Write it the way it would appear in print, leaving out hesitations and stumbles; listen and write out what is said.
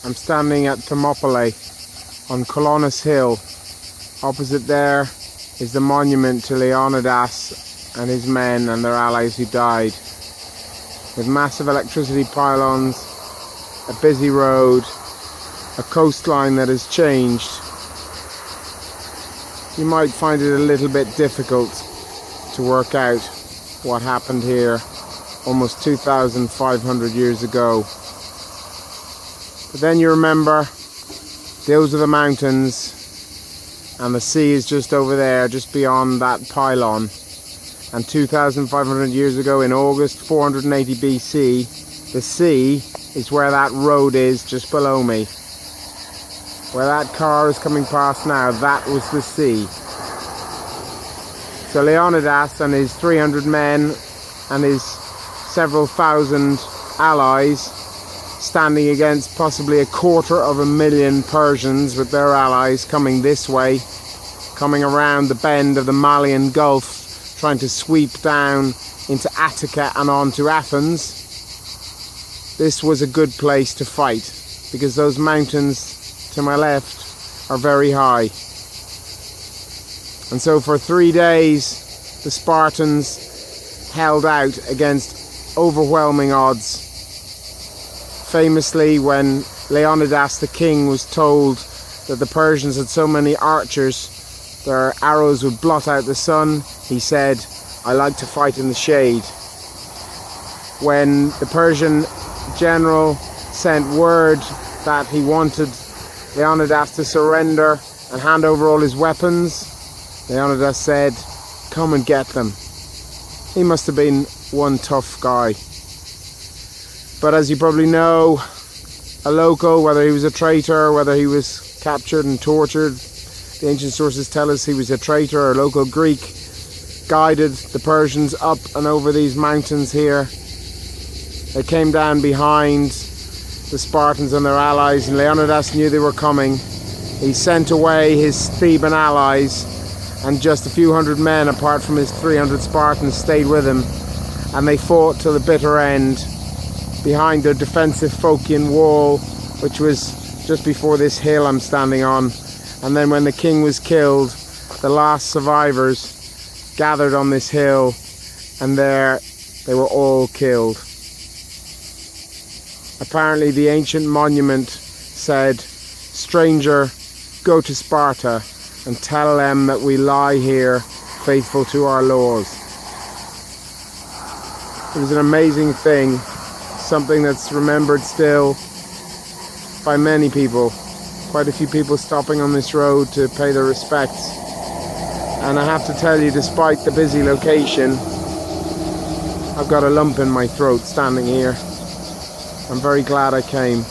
I'm standing at Thermopylae on Colonus Hill. Opposite there is the monument to Leonidas and his men and their allies who died. With massive electricity pylons, a busy road, a coastline that has changed. You might find it a little bit difficult to work out what happened here almost 2,500 years ago. But then you remember, those are the mountains, and the sea is just over there, just beyond that pylon. And 2,500 years ago, in August 480 BC, the sea is where that road is just below me. Where that car is coming past now, that was the sea. So Leonidas and his 300 men and his several thousand allies, standing against possibly 250,000 Persians with their allies coming this way, coming around the bend of the Malian Gulf, trying to sweep down into Attica and on to Athens. This was a good place to fight, because those mountains to my left are very high. And so for 3 days the Spartans held out against overwhelming odds. Famously, when Leonidas the king was told that the Persians had so many archers their arrows would blot out the sun, he said, "I like to fight in the shade." When the Persian general sent word that he wanted Leonidas to surrender and hand over all his weapons, Leonidas said, "Come and get them." He must have been one tough guy. But as you probably know, a local, whether he was a traitor, whether he was captured and tortured, the ancient sources tell us he was a traitor, a local Greek, guided the Persians up and over these mountains here. They came down behind the Spartans and their allies, and Leonidas knew they were coming. He sent away his Theban allies, and just a few hundred men apart from his 300 Spartans stayed with him, and they fought till the bitter end behind their defensive Phocian wall, which was just before this hill I'm standing on. And then when the king was killed, the last survivors gathered on this hill, and there they were all killed. Apparently the ancient monument said, "Stranger, go to Sparta and tell them that we lie here faithful to our laws." It was an amazing thing, something that's remembered still by many people. Quite a few people stopping on this road to pay their respects. And I have to tell you, despite the busy location, I've got a lump in my throat standing here. I'm very glad I came.